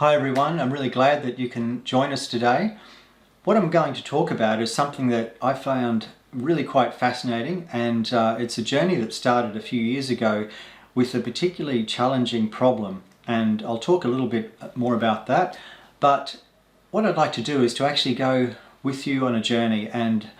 Hi everyone, I'm really glad that you can join us today. What I'm going to talk about is something that I found really quite fascinating, and it's a journey that started a few years ago with a particularly challenging problem, and I'll talk a little bit more about that. But what I'd like to do is to actually go with you on a journey, and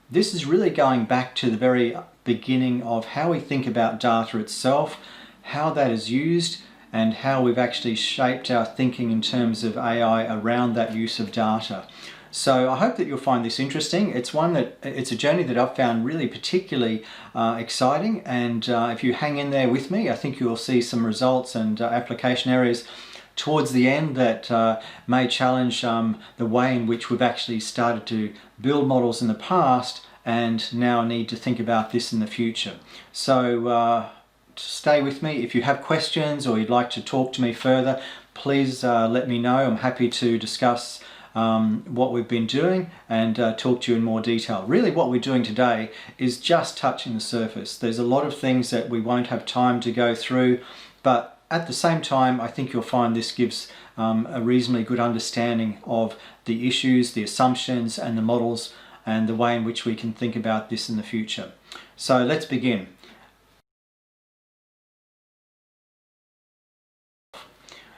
this is really going back to the very beginning of how we think about data itself, how that is used, and how we've actually shaped our thinking in terms of AI around that use of data. So I hope that you'll find this interesting. It's a journey that I've found really particularly exciting, and if you hang in there with me, I think you'll see some results and application areas towards the end that may challenge the way in which we've actually started to build models in the past and now need to think about this in the future. So stay with me. If you have questions or you'd like to talk to me further, please let me know. I'm happy to discuss what we've been doing and talk to you in more detail. Really what we're doing today is just touching the surface. There's a lot of things that we won't have time to go through, but at the same time, I think you'll find this gives a reasonably good understanding of the issues, the assumptions and the models and the way in which we can think about this in the future. So let's begin.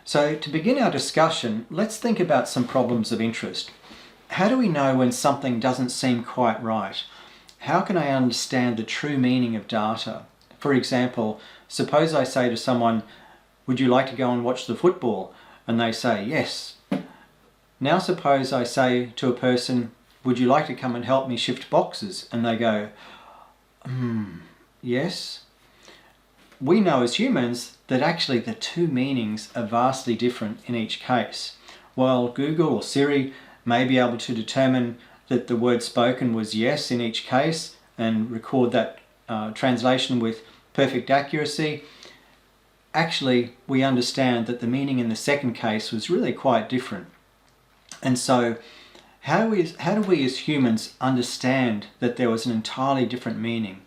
So to begin our discussion, let's think about some problems of interest. How do we know when something doesn't seem quite right? How can I understand the true meaning of data? For example, suppose I say to someone, "Would you like to go and watch the football?" And they say, "Yes." Now suppose I say to a person, "Would you like to come and help me shift boxes?" And they go, "Yes." We know as humans that actually the two meanings are vastly different in each case. While Google or Siri may be able to determine that the word spoken was yes in each case and record that translation with perfect accuracy, actually we understand that the meaning in the second case was really quite different. And so how do we as humans understand that there was an entirely different meaning?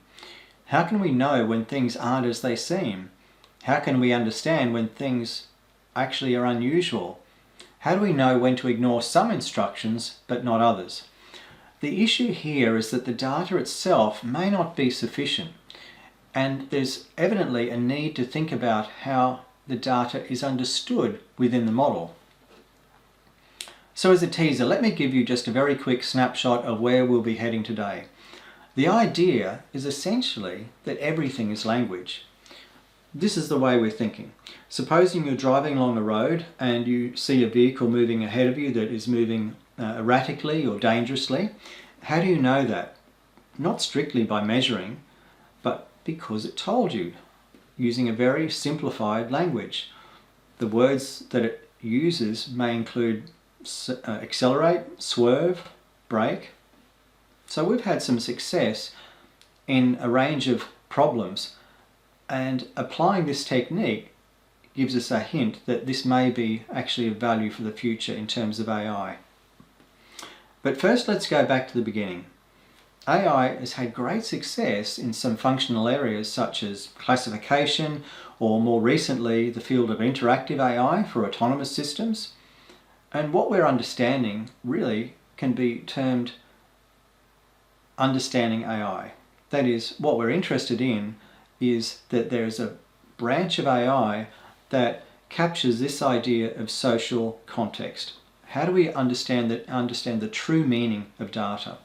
How can we know when things aren't as they seem? How can we understand when things actually are unusual? How do we know when to ignore some instructions but not others? The issue here is that the data itself may not be sufficient, and there's evidently a need to think about how the data is understood within the model. So as a teaser, let me give you just a very quick snapshot of where we'll be heading today. The idea is essentially that everything is language. This is the way we're thinking. Supposing you're driving along the road and you see a vehicle moving ahead of you that is moving erratically or dangerously. How do you know that? Not strictly by measuring, but because it told you, using a very simplified language. The words that it uses may include accelerate, swerve, brake. So we've had some success in a range of problems, and applying this technique gives us a hint that this may be actually of value for the future in terms of AI. But first let's go back to the beginning. AI has had great success in some functional areas such as classification, or more recently the field of interactive AI for autonomous systems. And what we're understanding really can be termed understanding AI. That is, what we're interested in is that there's a branch of AI that captures this idea of social context. How do we understand the true meaning of data?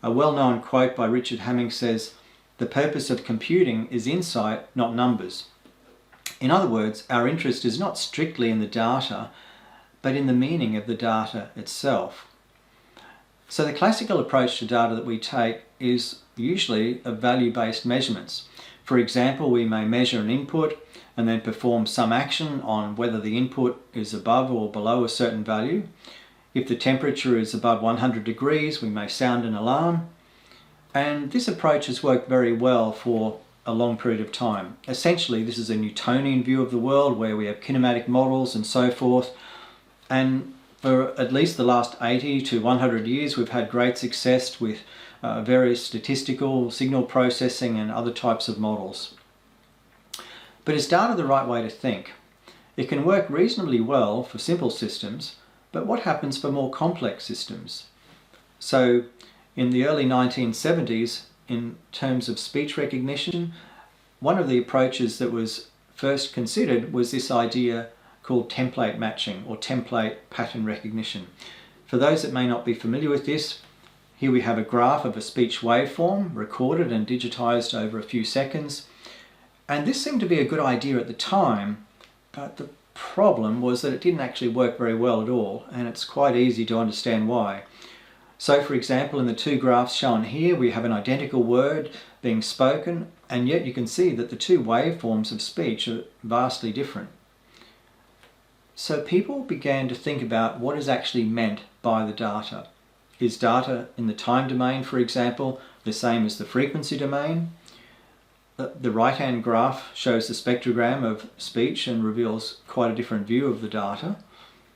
A well-known quote by Richard Hamming says, "The purpose of computing is insight, not numbers." In other words, our interest is not strictly in the data, but in the meaning of the data itself. So the classical approach to data that we take is usually of value-based measurements. For example, we may measure an input and then perform some action on whether the input is above or below a certain value. If the temperature is above 100 degrees, we may sound an alarm. And this approach has worked very well for a long period of time. Essentially, this is a Newtonian view of the world where we have kinematic models and so forth. And for at least the last 80 to 100 years, we've had great success with various statistical, signal processing and other types of models. But is data the right way to think? It can work reasonably well for simple systems, but what happens for more complex systems? So in the early 1970s, in terms of speech recognition, one of the approaches that was first considered was this idea called template matching or template pattern recognition. For those that may not be familiar with this, here we have a graph of a speech waveform recorded and digitized over a few seconds. And this seemed to be a good idea at the time, but the problem was that it didn't actually work very well at all, and it's quite easy to understand why. So for example, in the two graphs shown here, we have an identical word being spoken, and yet you can see that the two waveforms of speech are vastly different. So people began to think about what is actually meant by the data. Is data in the time domain, for example, the same as the frequency domain? The right-hand graph shows the spectrogram of speech and reveals quite a different view of the data.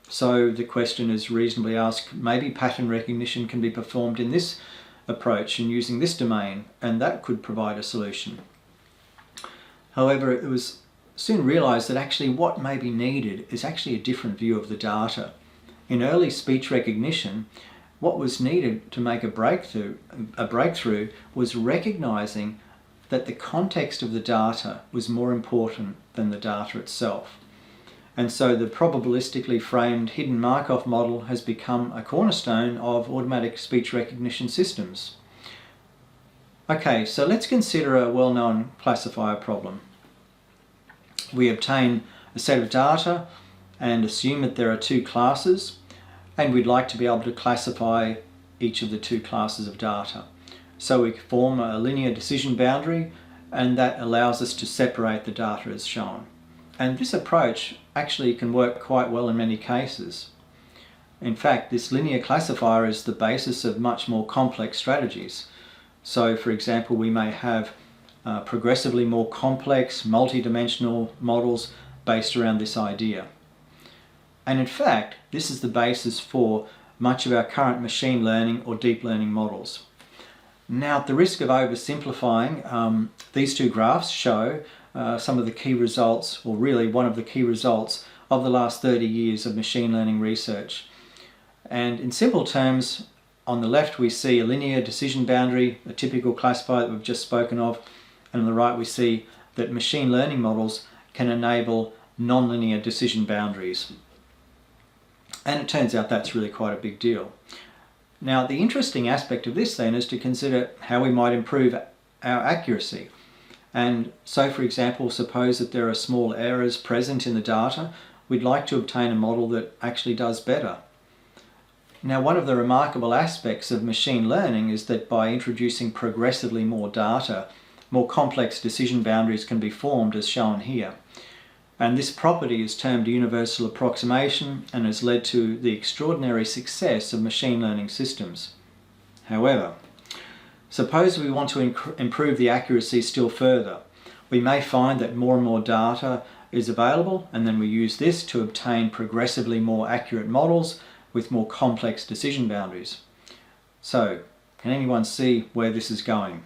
So the question is reasonably asked, maybe pattern recognition can be performed in this approach and using this domain, and that could provide a solution. However, it was soon realized that actually what may be needed is actually a different view of the data. In early speech recognition, what was needed to make a breakthrough was recognizing that the context of the data was more important than the data itself. And so the probabilistically framed hidden Markov model has become a cornerstone of automatic speech recognition systems. Okay, so let's consider a well-known classifier problem. We obtain a set of data and assume that there are two classes, and we'd like to be able to classify each of the two classes of data. So we form a linear decision boundary, and that allows us to separate the data as shown. And this approach actually can work quite well in many cases. In fact, this linear classifier is the basis of much more complex strategies. So for example, we may have progressively more complex multi-dimensional models based around this idea. And in fact, this is the basis for much of our current machine learning or deep learning models. Now, at the risk of oversimplifying, these two graphs show some of the key results, or really one of the key results of the last 30 years of machine learning research. And in simple terms, on the left we see a linear decision boundary, a typical classifier that we've just spoken of, and on the right we see that machine learning models can enable nonlinear decision boundaries. And it turns out that's really quite a big deal. Now, the interesting aspect of this then is to consider how we might improve our accuracy. And so, for example, suppose that there are small errors present in the data. We'd like to obtain a model that actually does better. Now, one of the remarkable aspects of machine learning is that by introducing progressively more data, more complex decision boundaries can be formed, as shown here. And this property is termed universal approximation and has led to the extraordinary success of machine learning systems. However, suppose we want to improve the accuracy still further. We may find that more and more data is available, and then we use this to obtain progressively more accurate models with more complex decision boundaries. So, can anyone see where this is going?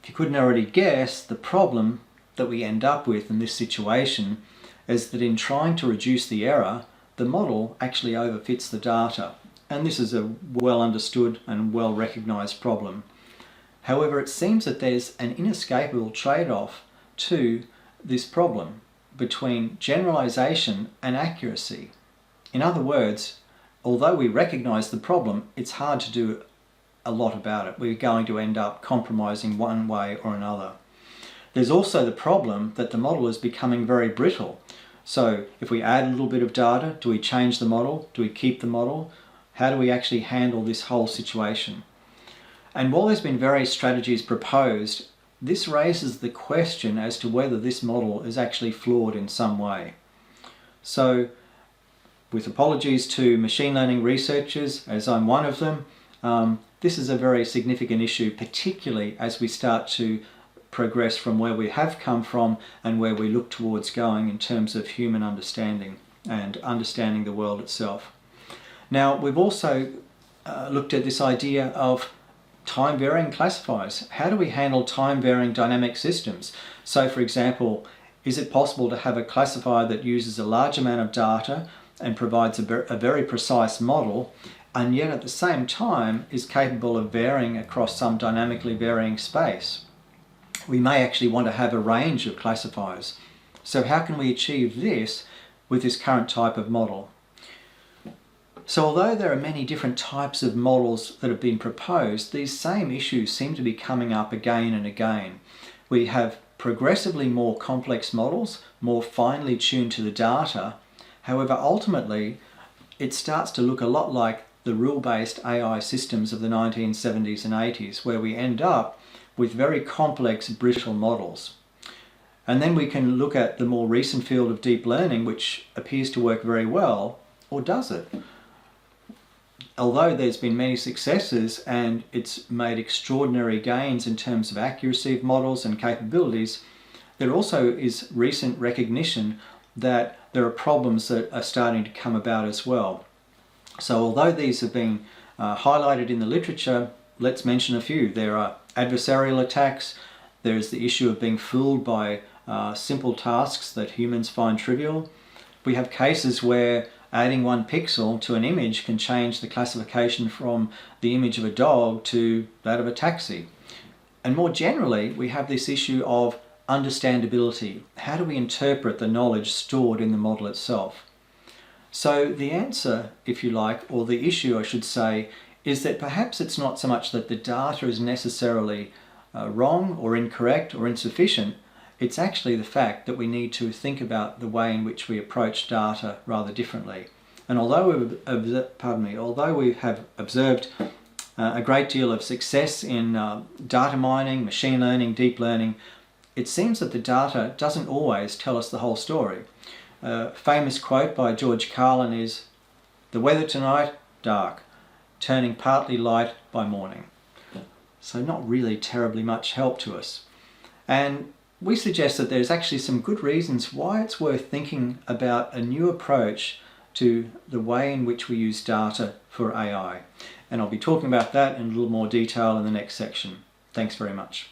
If you couldn't already guess, the problem that we end up with in this situation is that in trying to reduce the error, the model actually overfits the data. And this is a well understood and well recognized problem. However, it seems that there's an inescapable trade-off to this problem between generalization and accuracy. In other words, although we recognize the problem, it's hard to do a lot about it. We're going to end up compromising one way or another. There's also the problem that the model is becoming very brittle. So if we add a little bit of data, do we change the model? Do we keep the model? How do we actually handle this whole situation? And while there's been various strategies proposed, this raises the question as to whether this model is actually flawed in some way. So, with apologies to machine learning researchers, as I'm one of them, this is a very significant issue, particularly as we start to progress from where we have come from and where we look towards going in terms of human understanding and understanding the world itself. Now, we've also looked at this idea of time-varying classifiers. How do we handle time-varying dynamic systems? So, for example, Is it possible to have a classifier that uses a large amount of data and provides a very precise model, and yet at the same time is capable of varying across some dynamically varying space? We may actually want to have a range of classifiers. So how can we achieve this with this current type of model? So although there are many different types of models that have been proposed, these same issues seem to be coming up again and again. We have progressively more complex models, more finely tuned to the data. However, ultimately, it starts to look a lot like the rule-based AI systems of the 1970s and 80s, where we end up with very complex, brittle models. And then we can look at the more recent field of deep learning, which appears to work very well, or does it? Although there's been many successes and it's made extraordinary gains in terms of accuracy of models and capabilities, there also is recent recognition that there are problems that are starting to come about as well. So although these have been highlighted in the literature, let's mention a few. There are adversarial attacks, there's the issue of being fooled by simple tasks that humans find trivial. We have cases where adding 1 pixel to an image can change the classification from the image of a dog to that of a taxi. And more generally, we have this issue of understandability. How do we interpret the knowledge stored in the model itself? So the answer, if you like, or the issue I should say, is that perhaps it's not so much that the data is necessarily wrong or incorrect or insufficient. It's actually the fact that we need to think about the way in which we approach data rather differently. And although we have observed a great deal of success in data mining, machine learning, deep learning, it seems that the data doesn't always tell us the whole story. A famous quote by George Carlin is, "The weather tonight, dark, turning partly light by morning." So not really terribly much help to us. And we suggest that there's actually some good reasons why it's worth thinking about a new approach to the way in which we use data for AI. And I'll be talking about that in a little more detail in the next section. Thanks very much.